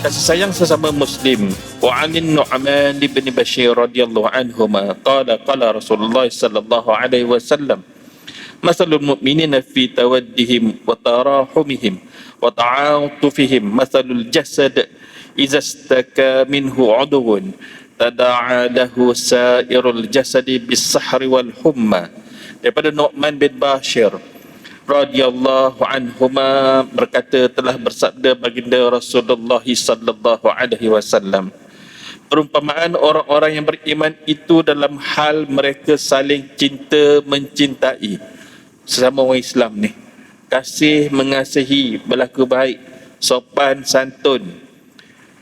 Kasih sayang sesama Muslim. Wa 'anin Nu'man bin Bashir radhiyallahu anhuma qala qala Rasulullah sallallahu alaihi wasallam Mathalul mu'minina fi tawaddihim wa tarahumihim wa ta'atufihim mathalul jasad idza istaka minhu 'udwun tada'a lahu sa'irul jasadi bis-sahri wal humma. Daripada Nu'man bin Bashir radhiyallahu anhuma berkata, telah bersabda baginda Rasulullah sallallahu alaihi wasallam, perumpamaan orang-orang yang beriman itu dalam hal mereka saling cinta mencintai sesama orang Islam ni, kasih mengasihi, berlaku baik, sopan santun,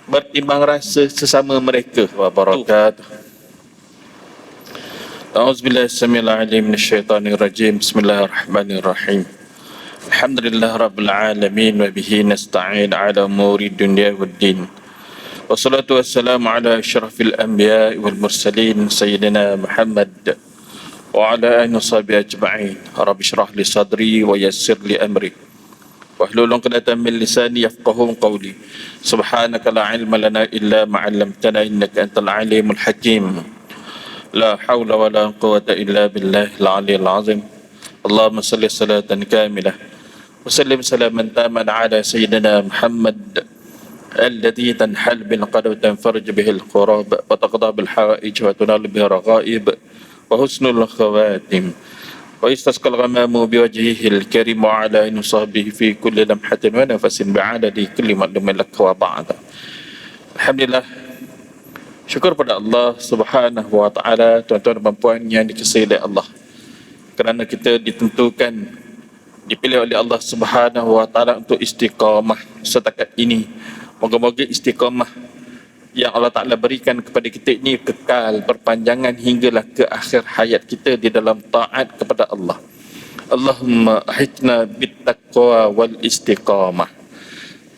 bertimbang rasa sesama mereka. Wa barakatuh. A'udzubillahi samil alim minasyaitonir rajim. Bismillahirrahmanirrahim. Alhamdulillah rabbil alamin wa bihi nasta'in ala umuri dunya waddin. Wassalatu wassalamu ala asyrafil anbiya'i wal mursalin sayyidina Muhammad wa ala alihi washabihi ajma'in. Rabbi shrah li sadri wa yassir li amri wahlul 'uqdatam min lisani yafqahu qawli. Subhanaka la ilma lana illa ma 'allamtana innaka antal alimul hakim. La hawla wa la quwwata illa billahil aliyyil azim. Allahumma salli salatan kamilah wa sallim salaman taman ala sayyidina Muhammad alladhi tanhal bil qadab tanfarj bihi al qurab wa taqda bil hawaij wa tunal bihi raghaib wa husnul khawatim wa istasqal ghamamu bi wajhihi al karim wa ala alihi sahbihi fi kulli lamhatin wa nafasin bi'adadi kulli madlumin lak wa ba'da. Alhamdulillah, syukur pada Allah Subhanahu wa taala, tuan-tuan dan puan yang dikasihi oleh Allah, kerana kita ditentukan, dipilih oleh Allah Subhanahu wa taala untuk istiqamah setakat ini. Moga-moga istiqamah yang Allah Taala berikan kepada kita ini kekal, berpanjangan hinggalah ke akhir hayat kita di dalam taat kepada Allah. Allahumma ahitna bittaqwa wal istiqamah.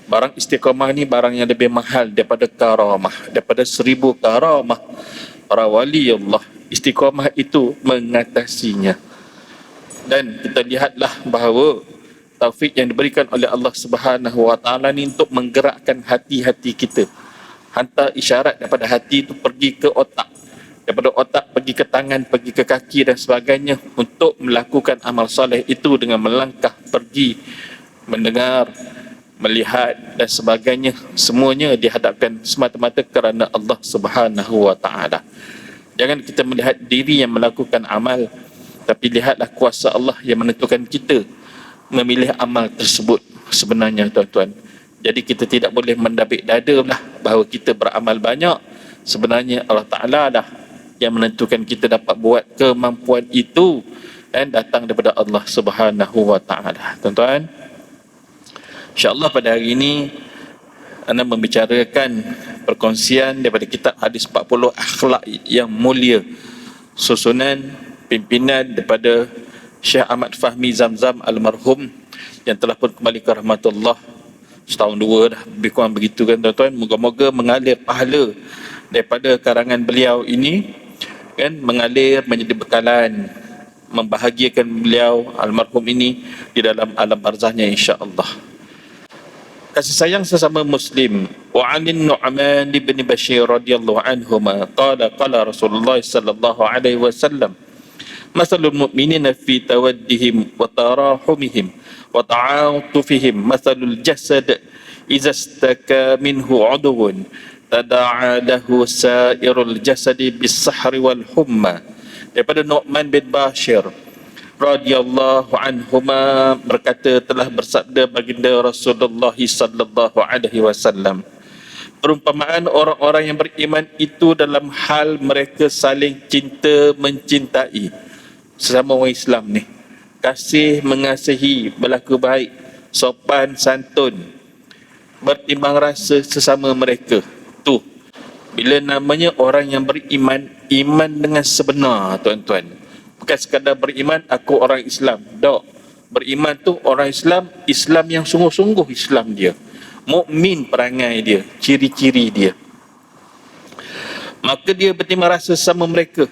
Barang istiqamah ni barang yang lebih mahal daripada karamah, daripada 1000 karamah. Para wali Allah, istiqamah itu mengatasinya. Dan kita lihatlah bahawa taufik yang diberikan oleh Allah Subhanahu wa taala ni untuk menggerakkan hati-hati kita. Hantar isyarat daripada hati itu pergi ke otak, daripada otak pergi ke tangan, pergi ke kaki dan sebagainya, untuk melakukan amal soleh itu dengan melangkah, pergi, mendengar, melihat dan sebagainya. Semuanya dihadapkan semata-mata kerana Allah Subhanahu wa taala. Jangan kita melihat diri yang melakukan amal, tapi lihatlah kuasa Allah yang menentukan kita memilih amal tersebut sebenarnya, tuan-tuan. Jadi kita tidak boleh mendabik dada lah bahawa kita beramal banyak. Sebenarnya Allah Ta'ala lah yang menentukan kita dapat buat kemampuan itu, dan datang daripada Allah Subhanahu wa taala. Tuan-tuan, InsyaAllah pada hari ini anda membicarakan perkongsian daripada kitab Hadis 40 Akhlak yang Mulia, susunan pimpinan daripada Syekh Ahmad Fahmi Zamzam almarhum, yang telah pun kembali ke rahmatullah setahun dua dah, lebih kurang begitu kan, tuan-tuan. Moga-moga mengalir pahala daripada karangan beliau ini kan, mengalir menjadi bekalan membahagiakan beliau almarhum ini di dalam alam barzahnya insya-Allah. Kasih sayang sesama Muslim. Wa 'anin Nu'man bin Bashir radhiyallahu anhuma qala qala Rasulullah sallallahu alaihi wasallam Mathalul mu'minina fi tawaddihim wa tarahumihim wa ta'atufihim mathalul jasad idza istaka minhu 'udwun tada'a lahu sa'irul jasadi bis-sahri wal humma. Daripada Nu'man bin Bashir radhiyallahu anhuma berkata, telah bersabda baginda Rasulullah sallallahu alaihi wasallam, perumpamaan orang-orang yang beriman itu dalam hal mereka saling cinta mencintai sesama orang Islam ni, kasih mengasihi, berlaku baik, sopan santun, bertimbang rasa sesama mereka. Tu bila namanya orang yang beriman, iman dengan sebenar, tuan-tuan. Bukan sekadar beriman, aku orang Islam. Tak. Beriman tu orang Islam, Islam yang sungguh-sungguh Islam dia. Mukmin perangai dia, ciri-ciri dia. Maka dia bertimbang rasa sama mereka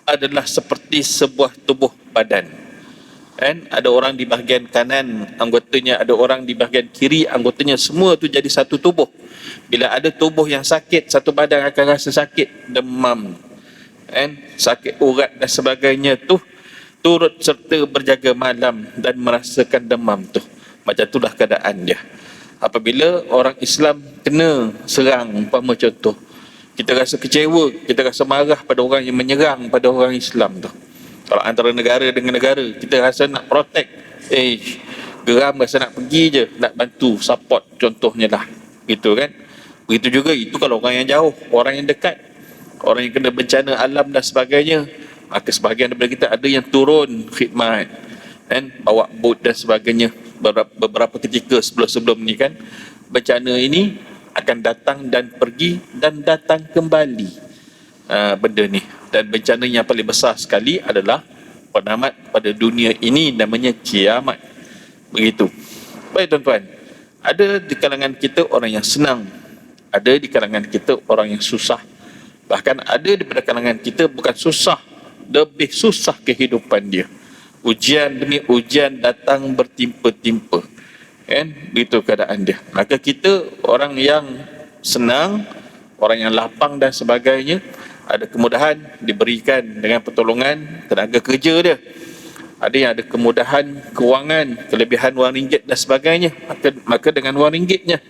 adalah seperti sebuah tubuh badan. Kan ada orang di bahagian kanan anggotanya, ada orang di bahagian kiri anggotanya, semua tu jadi satu tubuh. Bila ada tubuh yang sakit, satu badan akan rasa sakit, demam, kan, sakit urat dan sebagainya tu, turut serta berjaga malam dan merasakan demam tu. Macam itulah keadaan dia. Apabila orang Islam kena serang, umpama contoh, kita rasa kecewa, kita rasa marah pada orang yang menyerang pada orang Islam tu. Kalau antara negara dengan negara, kita rasa nak protect, geram rasa nak pergi je, nak bantu, support contohnya lah, gitu kan. Begitu juga itu kalau orang yang jauh, orang yang dekat, orang yang kena bencana alam dan sebagainya, maka sebahagian daripada kita ada yang turun khidmat, kan, bawa bot dan sebagainya. Beberapa ketika sebelum ni kan, bencana ini akan datang dan pergi dan datang kembali, benda ni. Dan bencana yang paling besar sekali adalah penamat pada dunia ini, namanya kiamat. Begitu. Baik tuan-tuan, ada di kalangan kita orang yang senang, ada di kalangan kita orang yang susah, bahkan ada di kalangan kita bukan susah, lebih susah kehidupan dia. Ujian demi ujian datang bertimpa-timpa, kan, begitu keadaan dia. Maka kita orang yang senang, orang yang lapang dan sebagainya, ada kemudahan diberikan dengan pertolongan tenaga kerja dia. Ada yang ada kemudahan kewangan, kelebihan wang ringgit dan sebagainya, maka dengan wang ringgitnya.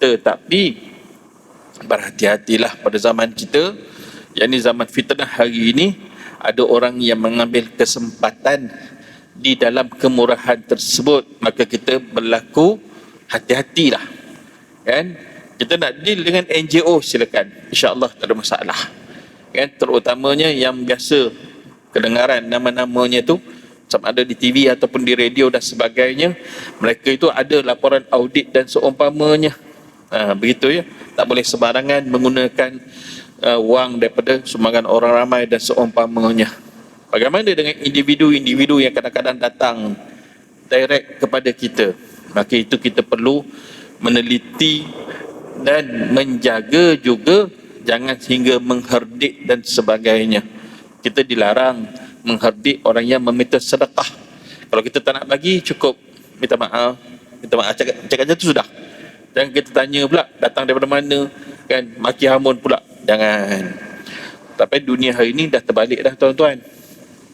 Tetapi berhati-hatilah pada zaman kita, yakni zaman fitnah hari ini, ada orang yang mengambil kesempatan di dalam kemurahan tersebut, maka kita berlaku hati-hatilah, kan. Kita nak deal dengan NGO, silakan, insya-Allah tak ada masalah, kan. Terutamanya yang biasa kedengaran nama-namanya tu sama ada di TV ataupun di radio dan sebagainya, mereka itu ada laporan audit dan seumpamanya. Begitu ya, tak boleh sembarangan menggunakan wang daripada sumbangan orang ramai dan seumpamanya. Bagaimana dengan individu-individu yang kadang-kadang datang direct kepada kita? Maka itu kita perlu meneliti dan menjaga juga, jangan sehingga mengherdik dan sebagainya. Kita dilarang mengherdik orang yang meminta sedekah. Kalau kita tak nak bagi, cukup minta maaf, cakap tu sudah. Jangan kita tanya pula datang daripada mana, kan, maki hamun pula. Jangan. Tapi dunia hari ini dah terbalik dah tuan-tuan.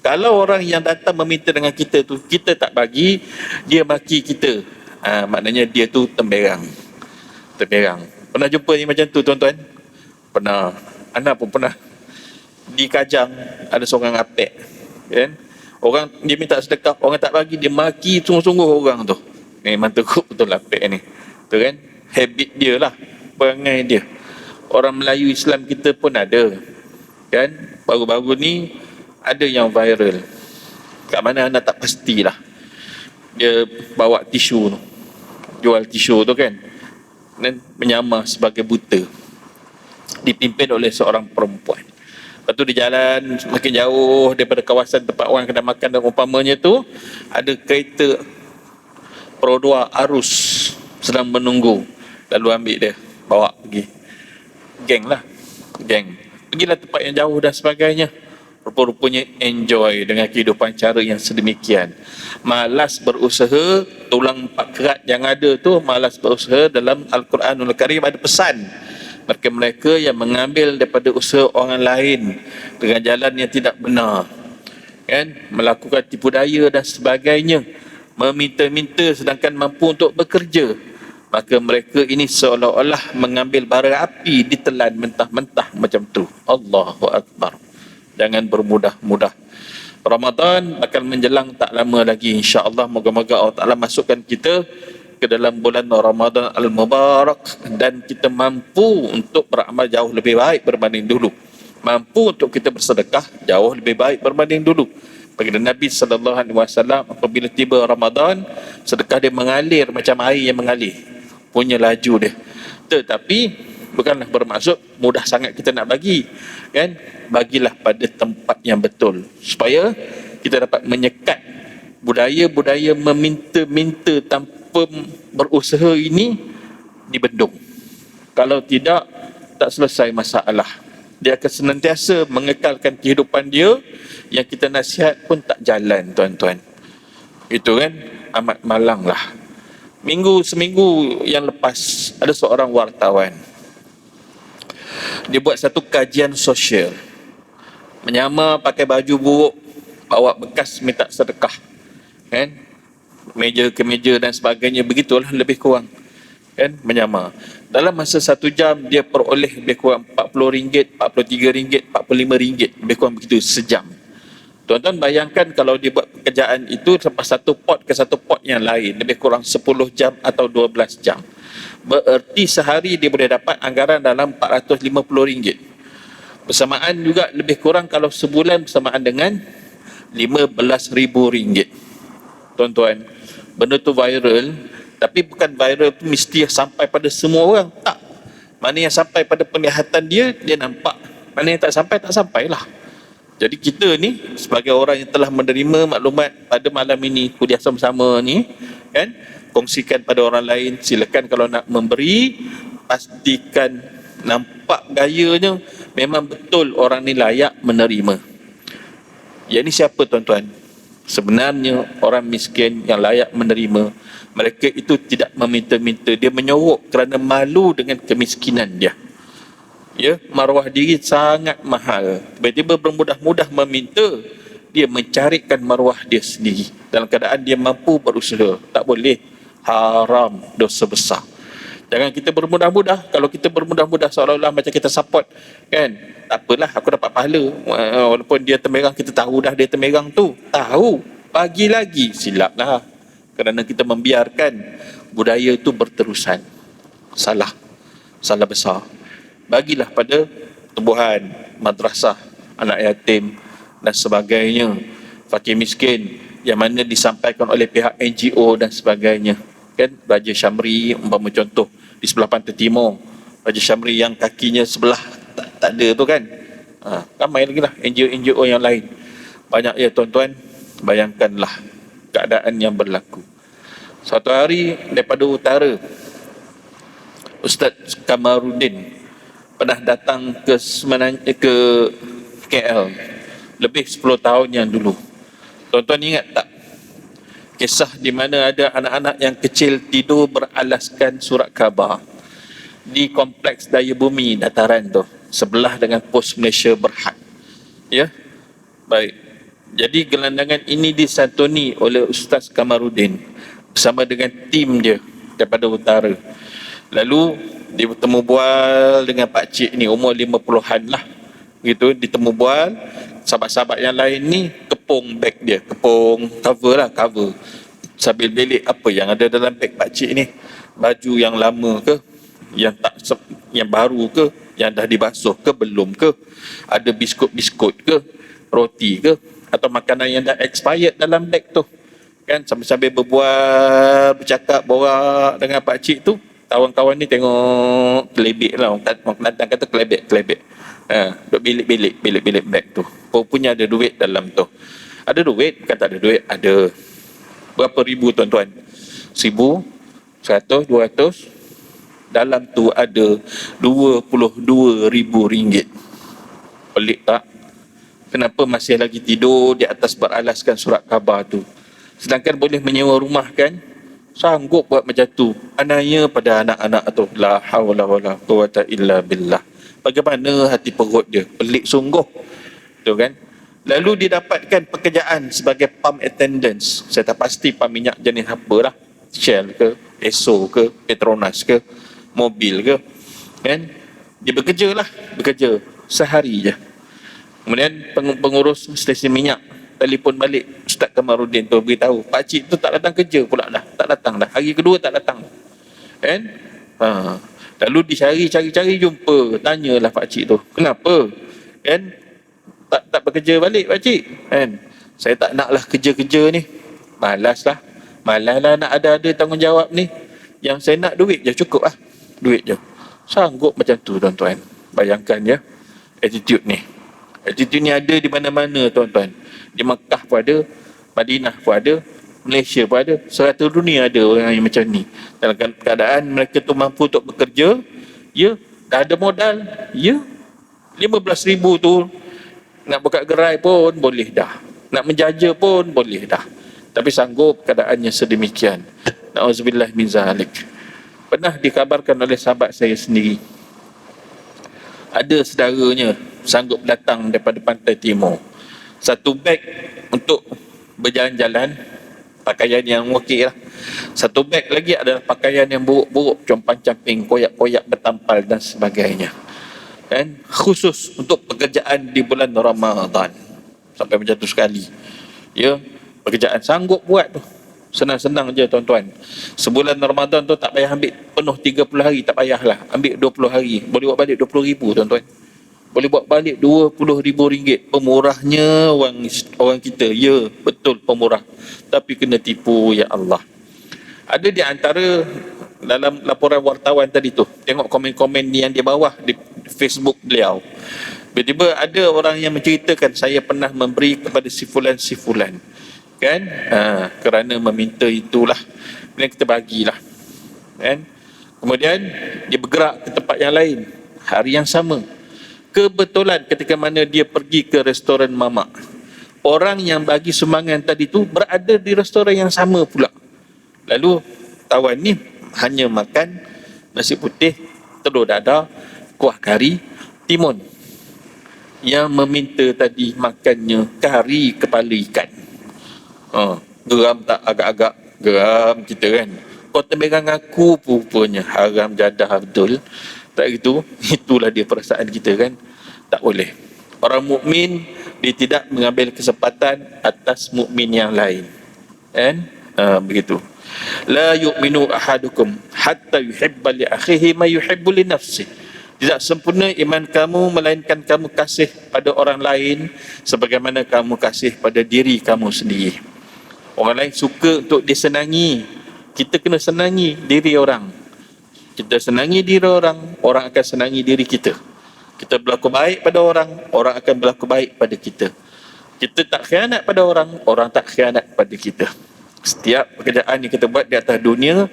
Kalau orang yang datang meminta dengan kita tu, kita tak bagi, dia maki kita, maknanya dia tu temberang. Pernah jumpa ni macam tu tuan-tuan? Pernah. Anak pun pernah. Di Kajang ada seorang apek, kan, orang dia minta sedekah, orang tak bagi, dia maki sungguh-sungguh orang tu. Memang teruk betul apek ni tu, kan. Habit dia lah, perangai dia. Orang Melayu Islam kita pun ada, kan. Baru-baru ni ada yang viral, kat mana anda tak pastilah. Dia bawa tisu tu, jual tisu tu, kan, dan menyamar sebagai buta, dipimpin oleh seorang perempuan. Lepas tu dia jalan semakin jauh daripada kawasan tempat orang kena makan dan umpamanya tu, ada kereta perodua arus sedang menunggu, lalu ambil dia, bawa pergi. Geng lah, pergilah tempat yang jauh dan sebagainya. Rupa-rupanya enjoy dengan kehidupan cara yang sedemikian. Malas berusaha, tulang empat kerat yang ada tu malas berusaha. Dalam Al-Quranul Karim ada pesan, mereka yang mengambil daripada usaha orang lain dengan jalan yang tidak benar, kan, melakukan tipu daya dan sebagainya, meminta-minta sedangkan mampu untuk bekerja, maka mereka ini seolah-olah mengambil bara api, ditelan mentah-mentah macam tu. Allahu Akbar. Jangan bermudah-mudah. Ramadan akan menjelang tak lama lagi, insya-Allah. Moga-moga Allah Taala masukkan kita ke dalam bulan Ramadan Al-Mubarak dan kita mampu untuk beramal jauh lebih baik berbanding dulu. Mampu untuk kita bersedekah jauh lebih baik berbanding dulu. Baginda Nabi sallallahu alaihi wasallam, apabila tiba Ramadan, sedekah dia mengalir macam air yang mengalir, punya laju dia. Tetapi bukanlah bermaksud mudah sangat kita nak bagi, kan. Bagilah pada tempat yang betul supaya kita dapat menyekat budaya-budaya meminta-minta tanpa berusaha ini dibendung. Kalau tidak, tak selesai masalah. Dia akan senantiasa mengekalkan kehidupan dia, yang kita nasihat pun tak jalan tuan-tuan. Itu kan amat malang lah. Seminggu yang lepas ada seorang wartawan, dia buat satu kajian sosial, menyamar pakai baju buruk, bawa bekas minta sedekah, kan, meja ke meja dan sebagainya, begitulah lebih kurang, kan, menyamar. Dalam masa 1 jam dia peroleh lebih kurang RM40, RM43, RM45, lebih kurang begitu sejam. Tuan-tuan bayangkan kalau dia buat pekerjaan itu lepas satu pot ke satu pot yang lain, lebih kurang 10 jam atau 12 jam. Bererti sehari dia boleh dapat anggaran dalam RM450. Bersamaan juga lebih kurang kalau sebulan bersamaan dengan RM15,000. Tuan-tuan, benda tu viral, tapi bukan viral tu mesti sampai pada semua orang. Tak. Mana yang sampai pada penglihatan dia, dia nampak. Mana yang tak sampai, tak sampailah. Jadi kita ni sebagai orang yang telah menerima maklumat pada malam ini, kuliah sama-sama ni, kan, kongsikan pada orang lain. Silakan kalau nak memberi, pastikan nampak gayanya memang betul orang ni layak menerima. Yang ni siapa tuan-tuan? Sebenarnya orang miskin yang layak menerima, mereka itu tidak meminta-minta, dia menyorok kerana malu dengan kemiskinan dia. Ya, maruah diri sangat mahal. Tiba-tiba bermudah-mudah meminta, dia mencarikan maruah dia sendiri dalam keadaan dia mampu berusaha. Tak boleh, haram, dosa besar. Jangan kita bermudah-mudah. Kalau kita bermudah-mudah seolah-olah macam kita support, kan, tak apalah, aku dapat pahala. Walaupun dia temerang, kita tahu dah dia temerang tu, tahu, bagi lagi, silaplah. Kerana kita membiarkan budaya itu berterusan. Salah besar. Bagilah pada tumbuhan, madrasah, anak yatim dan sebagainya, fakir miskin yang mana disampaikan oleh pihak NGO dan sebagainya, kan. Raja Syamri umpama contoh di sebelah pantai timur, Raja Syamri yang kakinya sebelah tak ada tu, kan. Ramai lagi lah NGO yang lain, banyak ya tuan-tuan. Bayangkanlah keadaan yang berlaku. Suatu hari daripada utara, Ustaz Kamarudin pernah datang ke KL lebih 10 tahun yang dulu. Tuan-tuan ingat tak kisah di mana ada anak-anak yang kecil tidur beralaskan surat khabar di kompleks daya bumi dataran tu, sebelah dengan pos Malaysia Berhad. Ya, baik. Jadi gelandangan ini disantuni oleh Ustaz Kamarudin bersama dengan tim dia daripada utara. Lalu dia bertemu bual dengan pakcik ni, umur 50-an lah gitu. Ditemu bual, sahabat-sahabat yang lain ni kepung beg dia, kepung cover sambil belik apa yang ada dalam beg pakcik ni. Baju yang lama ke, yang baru ke, yang dah dibasuh ke belum ke, ada biskut ke, roti ke, atau makanan yang dah expired dalam beg tu, kan. Sambil-sambil berbual, bercakap, borak dengan pakcik tu, kawan-kawan ni tengok kelebek lah, orang datang kata kelebek. Duk bilik beg tu, punya ada duit dalam tu. Ada duit, bukan tak ada duit, ada. Berapa ribu tuan-tuan? 1,000, 100, 200. Dalam tu ada RM22,000. Pelik tak? Kenapa masih lagi tidur di atas beralaskan surat khabar tu? Sedangkan boleh menyewa rumah, kan? Sanggup buat macam tu. Ananya pada anak-anak tu. La hawla wa la quwata illa billah. Bagaimana hati perut dia? Pelik sungguh. Tu, kan? Lalu didapatkan pekerjaan sebagai pump attendance. Saya tak pasti pump minyak jenis apa lah. Shell ke, Esso ke, Petronas ke, mobil ke, kan? Dia bekerja sehari je. Kemudian pengurus stesen minyak telefon balik Ustaz Kamarudin tu, beritahu pakcik tu tak datang kerja pula dah. Tak datang dah. Hari kedua tak datang. Kan? Lalu dicari-cari jumpa. Tanyalah pakcik tu, kenapa? Kan? Tak bekerja balik pakcik? Kan? Saya tak naklah kerja-kerja ni. Malas lah nak ada tanggungjawab ni. Yang saya nak duit je, cukup lah. Duit je. Sanggup macam tu tuan-tuan. Bayangkan ya, attitude ni. Attitude ni ada di mana-mana tuan-tuan. Di Mekah pun ada, Madinah pun ada, Malaysia pun ada, serata dunia ada orang yang macam ni. Dalam keadaan mereka tu mampu untuk bekerja, ya, dah ada modal, ya, 15,000 tu nak buka gerai pun boleh dah, nak menjaja pun boleh dah, tapi sanggup keadaannya sedemikian. Na'udzubillah min zalik. Pernah dikabarkan oleh sahabat saya sendiri, ada saudaranya sanggup datang daripada pantai timur, satu beg untuk berjalan-jalan, pakaian yang okey lah. Satu beg lagi adalah pakaian yang buruk-buruk, compang-camping, koyak-koyak, bertampal dan sebagainya. Kan? Khusus untuk pekerjaan di bulan Ramadan. Sampai macam tu sekali. Ya, pekerjaan sanggup buat tu. Senang-senang je tuan-tuan. Sebulan Ramadan tu tak payah ambil penuh 30 hari, tak payahlah. Ambil 20 hari. Boleh buat balik 20,000 tuan-tuan. Boleh buat balik RM20,000. Pemurahnya orang kita. Ya, betul pemurah. Tapi kena tipu, ya Allah. Ada di antara dalam laporan wartawan tadi tu, tengok komen-komen yang di bawah di Facebook beliau. Tiba-tiba ada orang yang menceritakan, saya pernah memberi kepada si fulan, kan? Kerana meminta itulah, kemudian kita bagilah, kan? Kemudian dia bergerak ke tempat yang lain hari yang sama. Kebetulan ketika mana dia pergi ke restoran mamak, orang yang bagi sumbangan tadi tu berada di restoran yang sama pula. Lalu kawan ni hanya makan nasi putih, telur dadah, kuah kari, timun. Yang meminta tadi makannya kari kepala ikan. Geram tak agak-agak? Geram kita kan. Kau temerang aku rupanya, haram jadah betul. Tak gitu, itulah dia perasaan kita kan. Tak boleh. Orang mukmin dia tidak mengambil kesempatan atas mukmin yang lain. Kan? Begitu. La yu'minu ahadukum hatta yuhibba li akhihi ma yuhibbu li nafsihi. Tidak sempurna iman kamu melainkan kamu kasih pada orang lain sebagaimana kamu kasih pada diri kamu sendiri. Orang lain suka untuk disenangi, kita kena senangi diri orang. Kita senangi diri orang, orang akan senangi diri kita. Kita berlaku baik pada orang, orang akan berlaku baik pada kita. Kita tak khianat pada orang, orang tak khianat pada kita. Setiap pekerjaan yang kita buat di atas dunia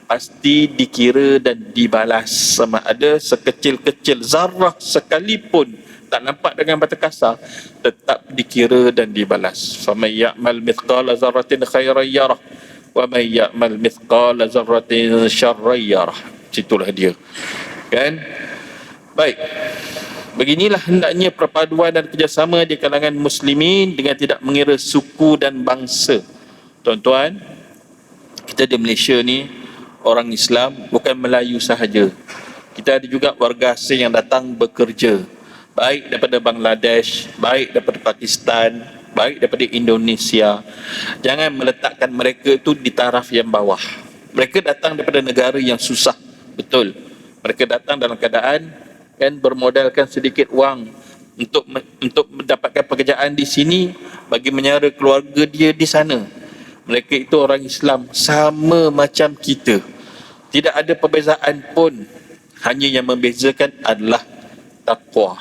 pasti dikira dan dibalas, sama ada sekecil-kecil zarah sekalipun tak nampak dengan mata kasar, tetap dikira dan dibalas. Faman ya'mal mithqala zarratin khairan yarah wa man ya'mal mithqala zarratin syarran yarah. Situlah dia. Kan? Baik. Beginilah hendaknya perpaduan dan kerjasama di kalangan muslimin dengan tidak mengira suku dan bangsa. Tuan-tuan, kita di Malaysia ni orang Islam, bukan Melayu sahaja. Kita ada juga warga asing yang datang bekerja, baik daripada Bangladesh, baik daripada Pakistan, baik daripada Indonesia. Jangan meletakkan mereka itu di taraf yang bawah. Mereka datang daripada negara yang susah, betul. Mereka datang dalam keadaan kan bermodalkan sedikit wang untuk mendapatkan pekerjaan di sini bagi menyara keluarga dia di sana. Mereka itu orang Islam sama macam kita. Tidak ada perbezaan pun. Hanya yang membezakan adalah taqwa.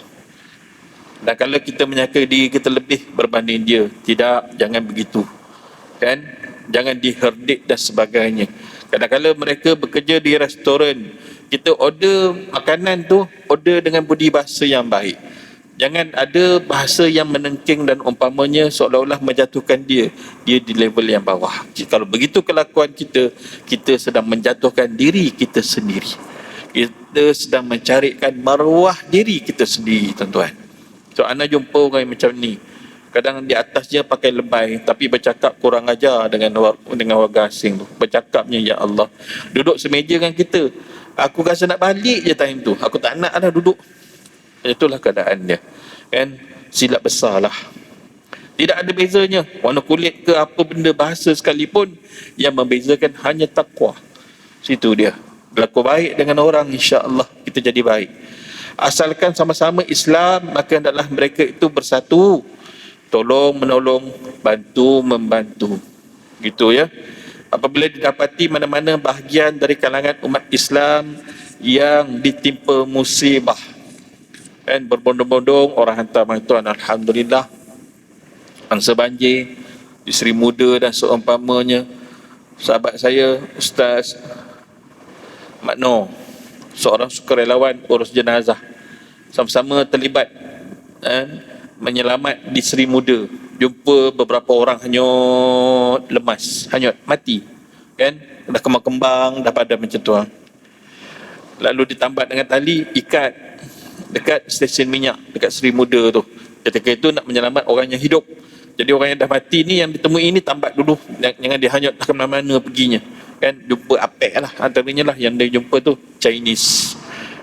Dan kalau kita menyangka diri kita lebih berbanding dia, tidak, jangan begitu. Kan? Jangan diherdik dan sebagainya. Kadang-kadang mereka bekerja di restoran, kita order makanan tu, order dengan budi bahasa yang baik. Jangan ada bahasa yang menengking dan umpamanya seolah-olah menjatuhkan dia di level yang bawah. Kalau begitu kelakuan kita, kita sedang menjatuhkan diri kita sendiri. Kita sedang mencarikan maruah diri kita sendiri, tuan-tuan. So, ana jumpa orang yang macam ni. Kadang di atasnya pakai lebay, tapi bercakap kurang ajar dengan warga asing tu. Bercakapnya, ya Allah, duduk semeja dengan kita. Aku rasa nak balik je time tu. Aku tak nak dah duduk. Itulah keadaan dia. Kan? Silap besar lah. Tidak ada bezanya warna kulit ke apa benda, bahasa sekalipun. Yang membezakan hanya taqwa. Situ dia. Berlaku baik dengan orang, insya-Allah kita jadi baik. Asalkan sama-sama Islam, maka hendaklah mereka itu bersatu, tolong menolong, bantu membantu. Gitu ya. Apabila didapati mana-mana bahagian dari kalangan umat Islam yang ditimpa musibah, kan, berbondong-bondong orang hantar bantuan, alhamdulillah. Angsa banjir di Seri Muda dan seumpamanya. Sahabat saya Ustaz Makno, seorang sukarelawan urus jenazah, sama-sama terlibat menyelamat di Seri Muda. jumpa beberapa orang hanyut, lemas, hanyut, mati. Kan? Dah kembang-kembang, dah pada macam tu. Lalu ditambat dengan tali, ikat dekat stesen minyak, dekat Seri Muda tu. Ketika itu nak menyelamat orang yang hidup. Jadi orang yang dah mati ni, yang ditemui ni tambat dulu. Jangan dia hanyut ke mana-mana perginya. Kan? Jumpa apek lah. Antaranya lah yang dia jumpa tu, Chinese.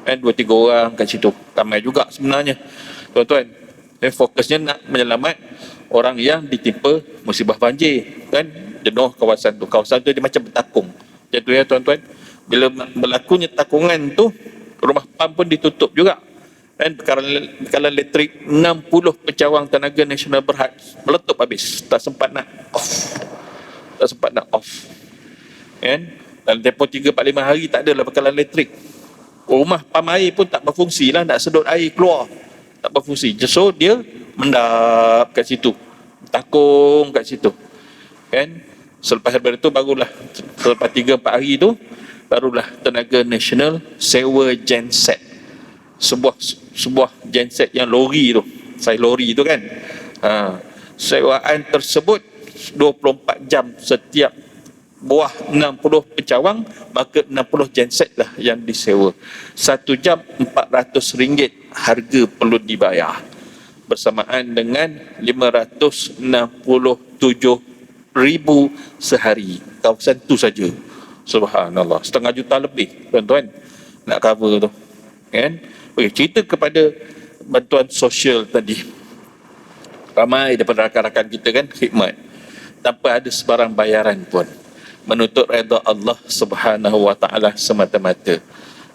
Kan? 2-3 orang kat situ. Ramai juga sebenarnya. Tuan-tuan, fokusnya nak menyelamat orang yang ditimpa musibah banjir. Kan? Jenuh kawasan tu. Kawasan tu dia macam bertakung. Macam tu ya tuan-tuan. Bila berlakunya takungan tu, rumah pam pun ditutup juga. Dan bekalan elektrik 60 pencawang tenaga nasional Berhad meletup habis. Tak sempat nak off. Kan? Dalam tempoh 3-4-5 hari tak adalah bekalan elektrik. Rumah pam air pun tak berfungsi lah, nak sedut air keluar. Tak berfungsi. So dia mendap kat situ. Takung kat situ. Kan? Selepas daripada tu barulah, selepas 3-4 hari tu, barulah tenaga nasional sewa genset. Sebuah genset yang lori tu, saiz lori tu kan. Sewaan tersebut 24 jam setiap buah 60 pencawang, maka 60 genset lah yang disewa. 1 jam RM400 harga perlu dibayar. Bersamaan dengan 567,000 sehari. Kawasan tu saja. Subhanallah, setengah juta lebih tuan-tuan nak cover tu. Kan? Okay, cerita kepada bantuan sosial tadi. Ramai daripada rakan-rakan kita kan khidmat tanpa ada sebarang bayaran pun, menuntut redha Allah Subhanahu wa taala semata-mata.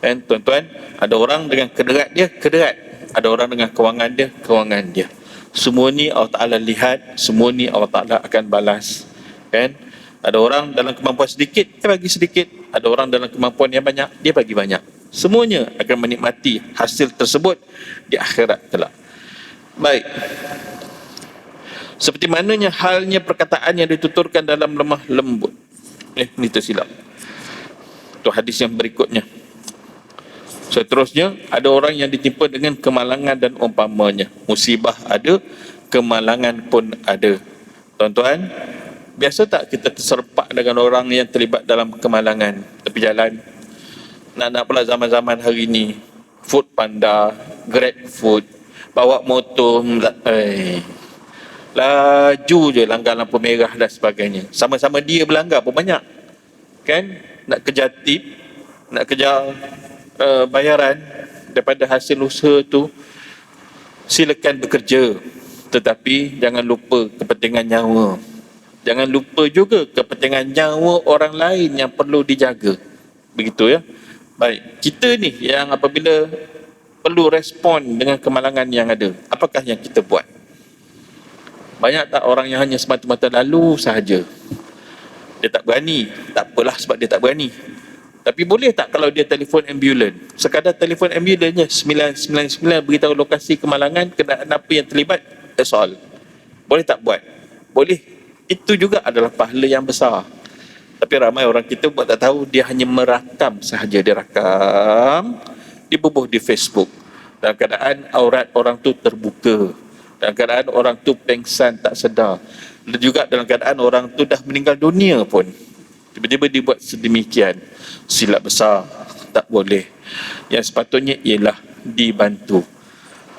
Kan tuan-tuan, ada orang dengan kederat dia, kederat. Ada orang dengan kewangan dia, kewangan dia. Semua ni Allah Taala lihat, semua ni Allah Taala akan balas. Kan? Ada orang dalam kemampuan sedikit, dia bagi sedikit. Ada orang dalam kemampuan yang banyak, dia bagi banyak. Semuanya akan menikmati hasil tersebut di akhirat kelak. Baik. Seperti mananya halnya perkataan yang dituturkan dalam lemah lembut. Ini tersilap. Itu hadis yang berikutnya. Seterusnya, ada orang yang ditimpa dengan kemalangan dan umpamanya. Musibah ada, kemalangan pun ada. Tuan-tuan, biasa tak kita terserpak dengan orang yang terlibat dalam kemalangan tepi jalan? Nak pula zaman-zaman hari ni, Food Panda, Grab Food, bawa motor, laju je langgar lampu merah dan sebagainya. Sama-sama dia berlanggar pun banyak. Kan? Nak kejar tip, nak kejar bayaran daripada hasil usaha tu, silakan bekerja. Tetapi jangan lupa kepentingan nyawa. Jangan lupa juga kepentingan nyawa orang lain yang perlu dijaga. Begitu ya. Baik, kita ni yang apabila perlu respon dengan kemalangan yang ada, apakah yang kita buat? Banyak tak orang yang hanya semata-mata lalu sahaja? Dia tak berani, tak apalah sebab dia tak berani. Tapi boleh tak kalau dia telefon ambulan? Sekadar telefon ambulannya 999 beritahu lokasi kemalangan, kenderaan apa yang terlibat, that's all. Boleh tak buat? Boleh. Itu juga adalah pahala yang besar. Tapi ramai orang kita buat tak tahu, dia hanya merakam sahaja. Dia rakam, dia bubuh di Facebook. Dalam keadaan aurat orang tu terbuka. Dalam keadaan orang tu pengsan tak sedar. Dan juga dalam keadaan orang tu dah meninggal dunia pun. Tiba-tiba dibuat sedemikian. Silap besar, tak boleh. Yang sepatutnya ialah dibantu.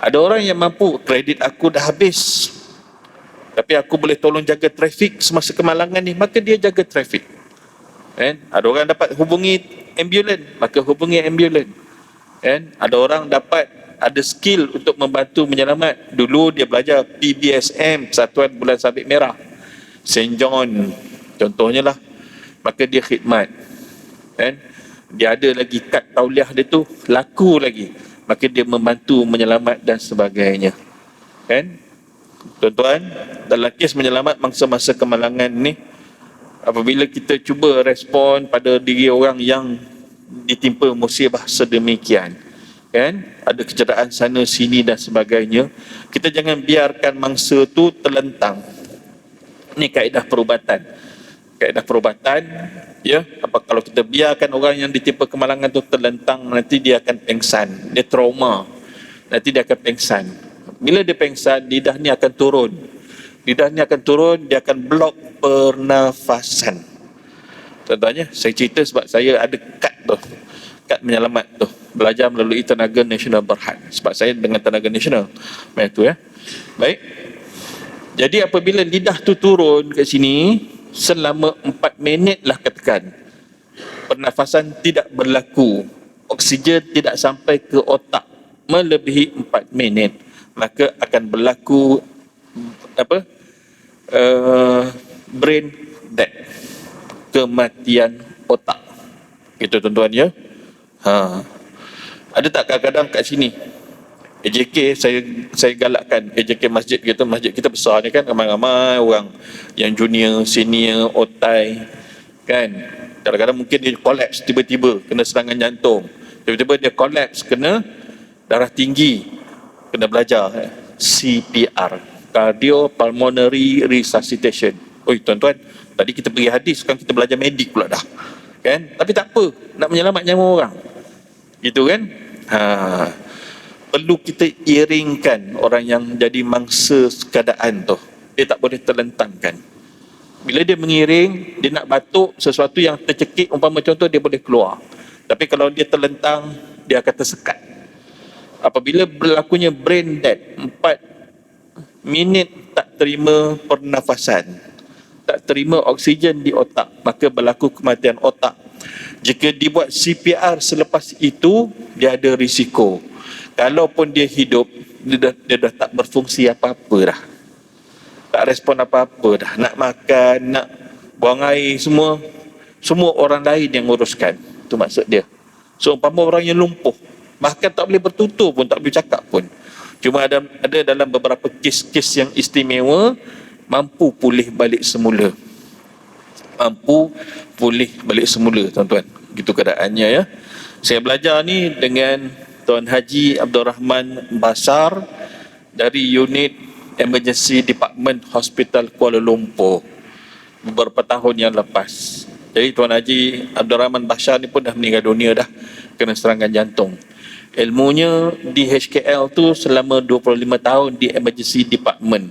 Ada orang yang mampu, kredit aku dah habis, tapi aku boleh tolong jaga trafik semasa kemalangan ni, maka dia jaga trafik. Kan? Ada orang dapat hubungi ambulan, maka hubungi ambulan. Kan? Ada orang dapat ada skill untuk membantu menyelamat. Dulu dia belajar PBSM, Persatuan Bulan Sabit Merah, St. John contohnya lah, maka dia khidmat. Kan? Dia ada lagi kad tauliah dia tu laku lagi, maka dia membantu menyelamat dan sebagainya. Kan? Tuan-tuan, dalam kes menyelamat masa-masa kemalangan ni, apabila kita cuba respon pada diri orang yang ditimpa musibah sedemikian, kan, ada kecederaan sana sini dan sebagainya, kita jangan biarkan mangsa tu terlentang. Ini kaedah perubatan. Kaedah perubatan, ya, apa kalau kita biarkan orang yang ditimpa kemalangan tu terlentang, nanti dia akan pengsan, dia trauma, nanti dia akan pengsan. Bila dia pengsan, lidah ni akan turun. Lidah ni akan turun, dia akan blok pernafasan. Contohnya, saya cerita sebab saya ada kad menyelamat tu, belajar melalui Tenaga Nasional Berhad. Sebab saya dengan Tenaga Nasional macam tu ya. Baik. Jadi apabila lidah tu turun kat sini selama 4 minit lah katakan, pernafasan tidak berlaku, oksigen tidak sampai ke otak melebihi 4 minit, maka akan berlaku brain death, kematian otak. Itu tuan-tuan ya. Ada tak kadang-kadang kat sini AJK, saya galakkan AJK masjid kita besar ni kan, ramai-ramai orang yang junior, senior, otai kan. Kadang-kadang mungkin dia collapse tiba-tiba, kena serangan jantung, tiba-tiba dia collapse, kena darah tinggi, kena belajar CPR, cardiopulmonary resuscitation. Oi tuan-tuan, tadi kita pergi hadis, sekarang kita belajar medik pula dah kan. Tapi tak apa, nak menyelamat nyawa orang gitu kan. Perlu kita iringkan orang yang jadi mangsa keadaan tu, dia tak boleh terlentangkan. Bila dia mengiring, dia nak batuk, sesuatu yang tercekik umpama contoh, dia boleh keluar. Tapi kalau dia terlentang, dia akan tersekat. Apabila berlakunya brain death, 4 minit tak terima pernafasan, tak terima oksigen di otak, maka berlaku kematian otak. Jika dibuat CPR selepas itu, dia ada risiko. Kalaupun dia hidup, dia dah tak berfungsi apa-apa dah, tak respon apa-apa dah. Nak makan, nak buang air, semua orang lain yang uruskan. Itu maksud dia. So umpama orang yang lumpuh, bahkan tak boleh bertutur pun, tak boleh cakap pun, cuma ada dalam beberapa kes-kes yang istimewa, mampu pulih balik semula. Tuan-tuan, gitu keadaannya ya. Saya belajar ni dengan Tuan Haji Abdul Rahman Basar dari unit Emergency Department Hospital Kuala Lumpur beberapa tahun yang lepas. Jadi Tuan Haji Abdul Rahman Basar ni pun dah meninggal dunia dah, kena serangan jantung. Ilmunya di HKL tu selama 25 tahun di Emergency Department,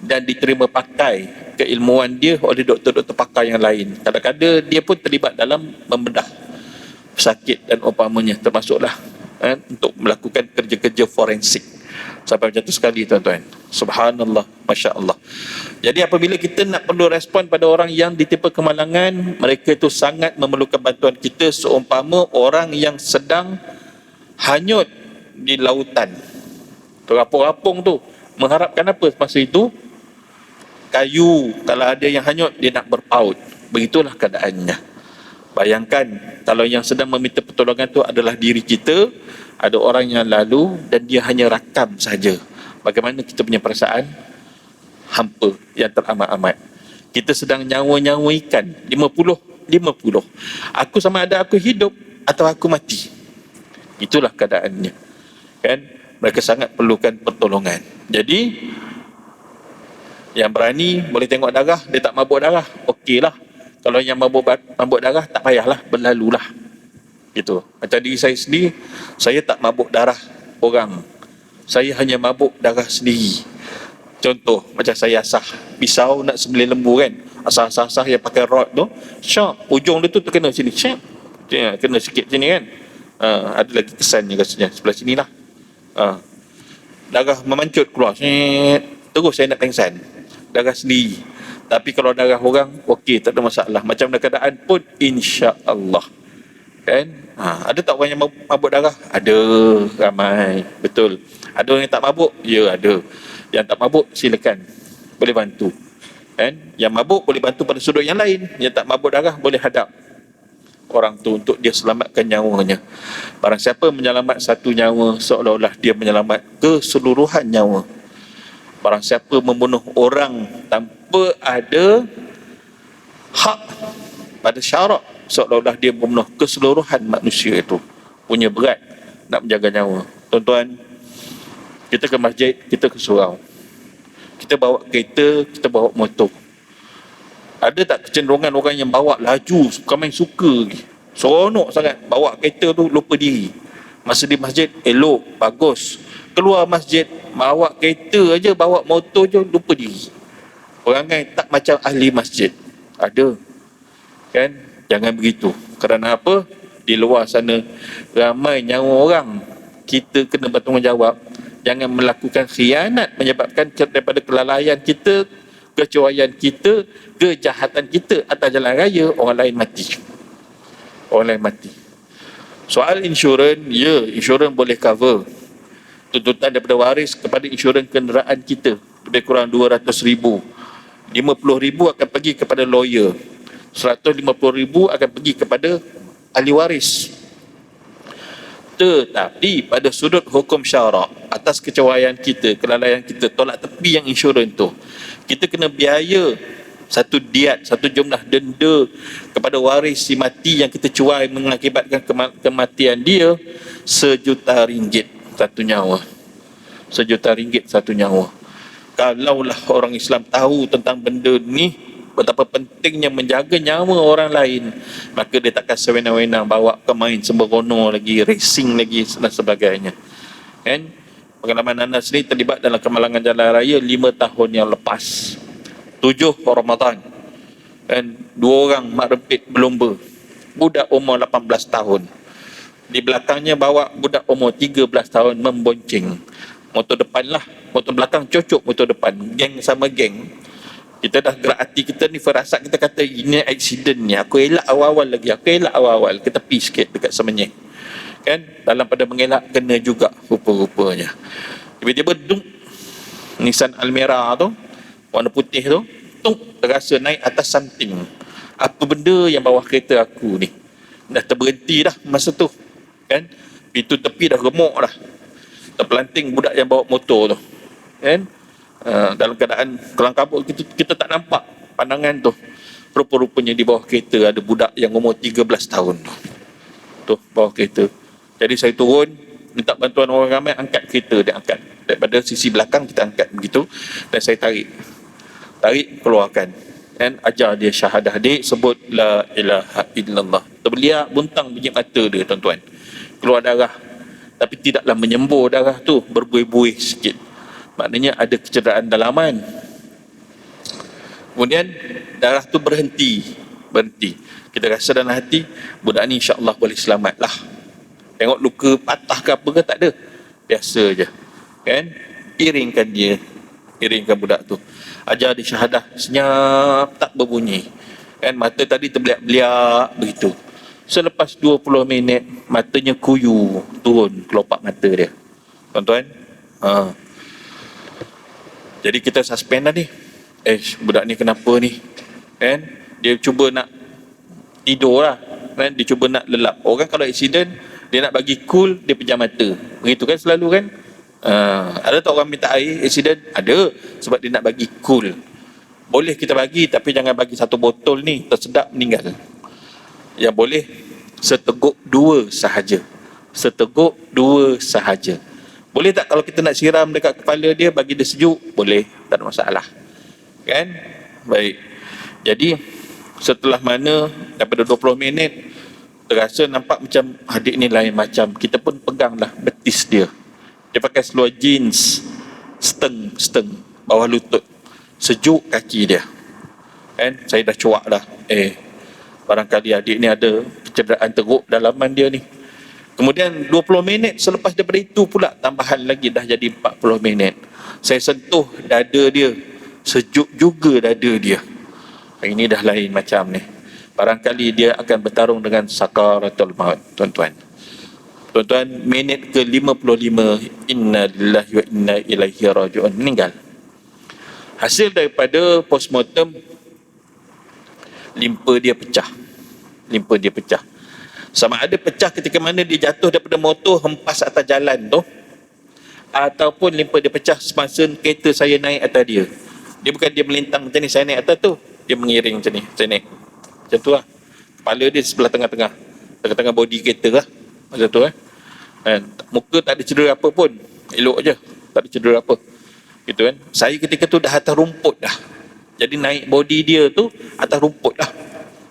dan diterima pakai keilmuan dia oleh doktor-doktor pakar yang lain. Kadang-kadang dia pun terlibat dalam membedah pesakit dan umpamanya, termasuklah untuk melakukan kerja-kerja forensik. Sampai macam tu sekali tuan-tuan. Subhanallah, Masya Allah. Jadi apabila kita nak perlu respon pada orang yang ditimpa kemalangan, mereka itu sangat memerlukan bantuan kita, seumpama orang yang sedang hanyut di lautan, terapung-apung tu, mengharapkan apa masa itu? Kayu. Kalau ada yang hanyut, dia nak berpaut. Begitulah keadaannya. Bayangkan kalau yang sedang meminta pertolongan tu adalah diri kita, ada orang yang lalu dan dia hanya rakam saja. Bagaimana kita punya perasaan? Hampa yang teramat-amat. Kita sedang nyawa-nyawa ikan, 50-50. Aku sama ada aku hidup atau aku mati. Itulah keadaannya kan. Mereka sangat perlukan pertolongan. Jadi yang berani boleh tengok darah, dia tak mabuk darah, okeylah. Kalau yang mabuk darah, tak payahlah, berlalulah gitu. Macam diri saya sendiri, saya tak mabuk darah orang, saya hanya mabuk darah sendiri. Contoh, macam saya asah pisau nak sembelih lembu kan, asah-asah yang pakai rod tu, syok, ujung dia tu terkena sini, syok, kena sikit sini kan. Ada lagi kesannya rasanya sebelah sini lah. Darah memancut keluar, terus saya nak pengsan, darah sendiri. Tapi kalau darah orang, okey, tak ada masalah. Macam mana keadaan pun, insya-Allah kan. Ada tak orang yang mabuk darah? Ada, ramai, betul. Ada orang yang tak mabuk? Ya, ada. Yang tak mabuk, silakan, boleh bantu kan. Yang mabuk boleh bantu pada sudut yang lain. Yang tak mabuk darah boleh hadap orang tu untuk dia selamatkan nyawanya. Barang siapa menyelamat satu nyawa, seolah-olah dia menyelamat keseluruhan nyawa. Barang siapa membunuh orang tanpa ada hak pada syarak, seolah-olah dia membunuh keseluruhan manusia itu. Punya berat nak menjaga nyawa. Tuan-tuan, kita ke masjid, kita ke surau, kita bawa kereta, kita bawa motor. Ada tak kecenderungan orang yang bawa laju, main suka lagi, seronok sangat, bawa kereta tu lupa diri. Masa di masjid elok, bagus, keluar masjid bawa kereta aja, bawa motor je, lupa diri. Perangai tak macam ahli masjid. Ada. Kan? Jangan begitu. Kerana apa? Di luar sana ramai nyawa orang. Kita kena bertanggungjawab. Jangan melakukan khianat menyebabkan daripada kelalaian kita, kecerobohan kita, kejahatan kita atas jalan raya, orang lain mati. Orang lain mati. Soal insurans, ya, insurans boleh cover. Tuntutan daripada waris kepada insurans kenderaan kita lebih kurang 200,000. 50,000 akan pergi kepada lawyer. 150,000 akan pergi kepada ahli waris. Tetapi pada sudut hukum syarak, atas kecerobohan kita, kelalaian kita, tolak tepi yang insurans tu, kita kena biaya satu diat, satu jumlah denda kepada waris si mati yang kita cuai mengakibatkan kematian dia, RM1,000,000 satu nyawa. RM1,000,000 satu nyawa. Kalaulah orang Islam tahu tentang benda ni, betapa pentingnya menjaga nyawa orang lain, maka dia takkan sewenang-wenang bawa ke main sembrono lagi, racing lagi dan sebagainya. Kan? Pengalaman Anas ni terlibat dalam kemalangan jalan raya 5 tahun yang lepas. 7 Ramadan. Dan 2 orang mak rempit berlumba. Budak umur 18 tahun. Di belakangnya bawa budak umur 13 tahun membonceng. Motor depan lah, motor belakang cocok motor depan. Geng sama geng. Kita dah gerak hati kita ni, firasat kita kata ini accident ni. Aku elak awal-awal lagi. Kita tepi sikit dekat semenyih. Kan? Dalam pada mengelak, kena juga rupa-rupanya. Tiba-tiba dung, Nissan Almera tu, warna putih tu, terasa naik atas something. Apa benda yang bawah kereta aku ni? Dah terberhenti dah masa tu. Kan? Pintu tepi dah remuk dah. Terpelanting budak yang bawa motor tu. Kan? Dalam keadaan kelang kabut, kita tak nampak pandangan tu. Rupa-rupanya di bawah kereta ada budak yang umur 13 tahun tu bawah kereta. Jadi saya turun, minta bantuan orang ramai, angkat kereta. Dia angkat daripada sisi belakang, kita angkat begitu, dan saya tarik, keluarkan, dan ajar dia syahadah. Dia sebut la ilaha illallah. Terbeliak buntang bunyi mata dia, tuan-tuan. Keluar darah, tapi tidaklah menyembur darah tu, berbuih-buih sikit. Maknanya ada kecederaan dalaman. Kemudian darah tu berhenti. Kita rasa dalam hati, budak ni insya-Allah boleh selamat lah. Tengok luka patah ke apa ke, tak ada. Biasa je. Kan? Iringkan budak tu. Ajar dia syahadah, senyap, tak berbunyi. Kan? Mata tadi terbeliak-beliak begitu. Selepas 20 minit, matanya kuyu, turun kelopak mata dia. Tuan-tuan, jadi kita suspend dah ni. Budak ni kenapa ni? Kan? Dia cuba nak tidur lah. Kan? Dia cuba nak lelap. Orang kalau accident, dia nak bagi cool, dia pejam mata. Begitu kan selalu kan? Ada tak orang minta air accident? Ada. Sebab dia nak bagi cool. Boleh kita bagi, tapi jangan bagi 1 botol ni, tersedak meninggal. Yang boleh seteguk 2 sahaja. Boleh tak kalau kita nak siram dekat kepala dia, bagi dia sejuk? Boleh, tak ada masalah. Kan? Baik. Jadi setelah mana daripada 20 minit, terasa nampak macam adik ni lain macam. Kita pun peganglah betis dia. Dia pakai seluar jeans steng bawah lutut. Sejuk kaki dia. Kan? Saya dah cuak dah. Barangkali adik ni ada kecederaan teruk dalaman dia ni. Kemudian 20 minit selepas daripada itu pula, tambahan lagi dah jadi 40 minit. Saya sentuh dada dia. Sejuk juga dada dia. Ini dah lain macam ni. Barangkali dia akan bertarung dengan sakaratul maut, tuan-tuan. Tuan-tuan, minit ke 55, inna lillahi wa inna ilaihi raji'un, meninggal. Hasil daripada postmortem, limpa dia pecah. Sama ada pecah ketika mana dia jatuh daripada motor hempas atas jalan tu, ataupun limpa dia pecah semasa kereta saya naik atas dia. Dia bukan dia melintang macam ni, saya naik atas tu, dia mengiring macam ni, saya naik macam tu lah. Kepala dia sebelah tengah body kereta lah, macam tu muka tak ada cedera apa pun, elok je, tak ada cedera apa gitu kan. Saya ketika tu dah atas rumput dah, jadi naik body dia tu atas rumput dah,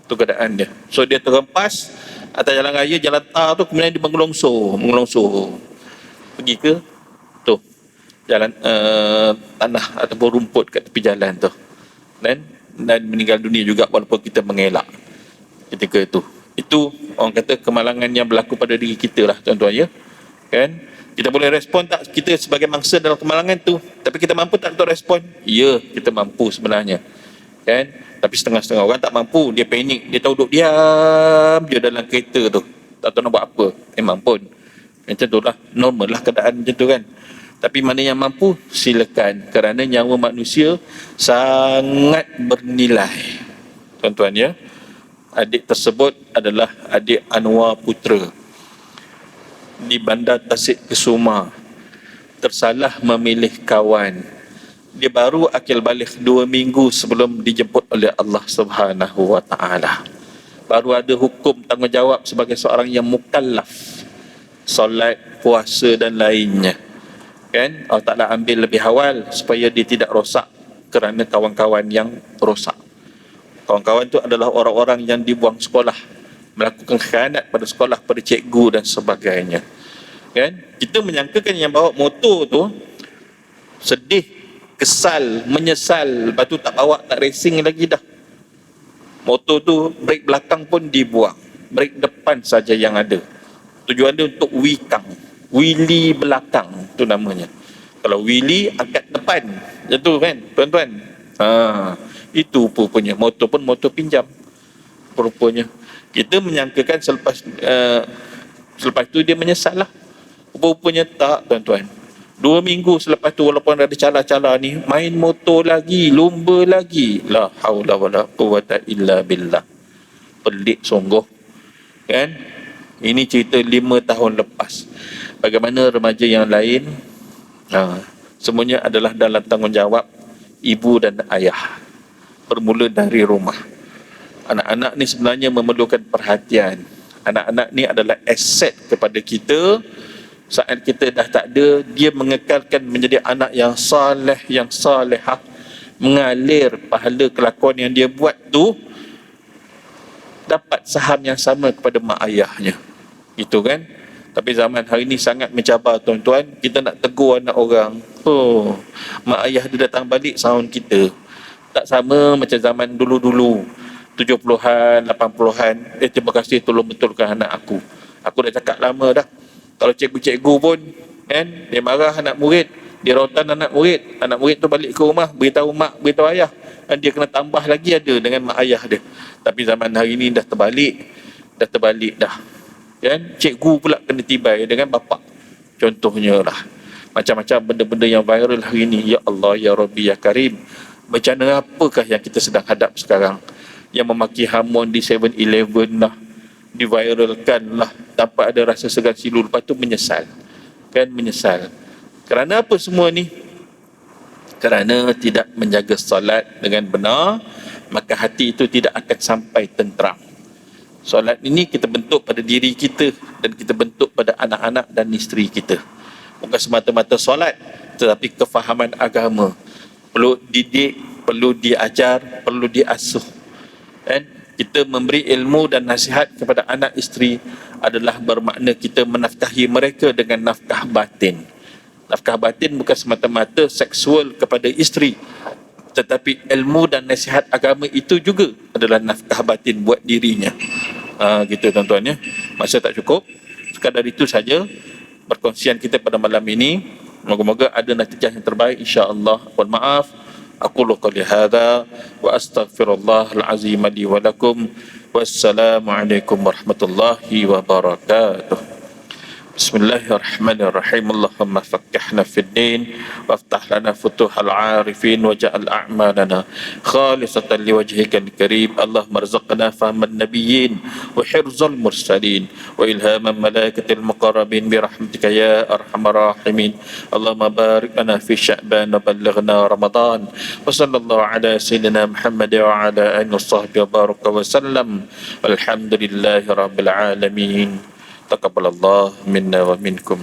tu keadaan dia. So dia terhempas atas jalan raya, jalan tar tu, kemudian dia mengelongsor pergi ke tu jalan tanah ataupun rumput kat tepi jalan tu. dan meninggal dunia juga walaupun kita mengelak ketika itu orang kata kemalangan yang berlaku pada diri kita lah tuan-tuan ya. Kan kita boleh respon tak kita sebagai mangsa dalam kemalangan tu, tapi kita mampu tak untuk respon? Ya, kita mampu sebenarnya. Kan tapi setengah-setengah orang tak mampu, dia panik, dia tahu duduk diam je dalam kereta tu, tak tahu nak buat apa. Memang pun macam tu lah, normal lah keadaan macam tu kan. Tapi mana yang mampu, silakan, kerana nyawa manusia sangat bernilai tuan-tuan ya. Adik tersebut adalah adik Anwar Putra di Bandar Tasik Kesuma, tersalah memilih kawan. Dia baru akil balik 2 minggu sebelum dijemput oleh Allah Subhanahu wa taala. Baru ada hukum tanggungjawab sebagai seorang yang mukallaf, solat, puasa dan lainnya. Kan Allah Taala ambil lebih awal supaya dia tidak rosak kerana kawan-kawan yang rosak. Kawan-kawan tu adalah orang-orang yang dibuang sekolah, melakukan khianat pada sekolah, pada cikgu dan sebagainya. Kan kita menyangkakan yang bawa motor tu sedih, kesal, menyesal, lepas tu tak bawa, tak racing lagi dah. Motor tu brek belakang pun dibuang, brek depan saja yang ada. Tujuan dia untuk wheelie belakang tu namanya. Kalau wheelie angkat depan macam tu kan tuan-tuan. Itu rupanya motor pun motor pinjam rupanya. Kita menyangkakan selepas tu dia menyesal lah. Rupanya tak tuan-tuan. 2 minggu selepas tu walaupun ada cala-cala ni, main motor lagi, lumba lagi. La haula wala quwata illa billah. Pelik sungguh. Kan? Ini cerita 5 tahun lepas. Bagaimana remaja yang lain? Semuanya adalah dalam tanggungjawab ibu dan ayah. Bermula dari rumah. Anak-anak ni sebenarnya memerlukan perhatian. Anak-anak ni adalah aset kepada kita. Saat kita dah tak ada, dia mengekalkan menjadi anak yang saleh, yang salehah, mengalir pahala kelakuan yang dia buat tu, dapat saham yang sama kepada mak ayahnya. Gitu kan? Tapi zaman hari ni sangat mencabar tuan-tuan. Kita nak tegur anak orang, mak ayah dia datang balik sound kita tak sama macam zaman dulu-dulu 70-an, 80-an. Terima kasih tolong betulkan anak aku dah cakap lama dah. Kalau cikgu-cikgu pun kan, dia marah anak murid, dia rotan anak murid tu balik ke rumah, beritahu mak, beritahu ayah, dan dia kena tambah lagi ada dengan mak ayah dia. Tapi zaman hari ni dah terbalik dah kan. Cikgu pula kena tibai dengan bapa contohnya lah. Macam-macam benda-benda yang viral hari ni. Ya Allah, Ya Rabbi, Ya Karim, bencana apakah yang kita sedang hadap sekarang? Yang memaki Hamon di 7-Eleven lah, diviralkan lah tanpa ada rasa segan silu, lepas tu menyesal. Kerana apa semua ni? Kerana tidak menjaga solat dengan benar, maka hati itu tidak akan sampai tenteram. Solat ini kita bentuk pada diri kita dan kita bentuk pada anak-anak dan isteri kita. Bukan semata-mata solat, tetapi kefahaman agama. Perlu didik, perlu diajar, perlu diasuh. Dan kita memberi ilmu dan nasihat kepada anak isteri adalah bermakna kita menafkahi mereka dengan nafkah batin. Nafkah batin bukan semata-mata seksual kepada isteri, tetapi ilmu dan nasihat agama itu juga adalah nafkah batin buat dirinya. Gitu tuan-tuan ya. Masa tak cukup, sekadar itu saja perkongsian kita pada malam ini. Moga-moga ada natijah yang terbaik insya-Allah. Mohon maaf. Aqulu qouli hadza wa astaghfirullahal azim li wa lakum. Wassalamualaikum warahmatullahi wabarakatuh. Bismillahirrahmanirrahim. Allahumma fakkihna fid din waftah lana futuhal arifin waj'al a'malana khalisatan liwajhikal karim. Allahumma rzuqna fahman nabiyyin wa hirzal mursalin wa ilhaman malaikatil muqarrabin bi rahmatika ya arhamar rahimin. Allahumma barik lana fi sya'ban wa ballighna ramadan. Wa sallallahu ala sayyidina Muhammad wa ala alihi washabbihi wa baraka wa sallam. Walhamdulillahi rabbil alamin. Taqabbalallah minna wa minkum.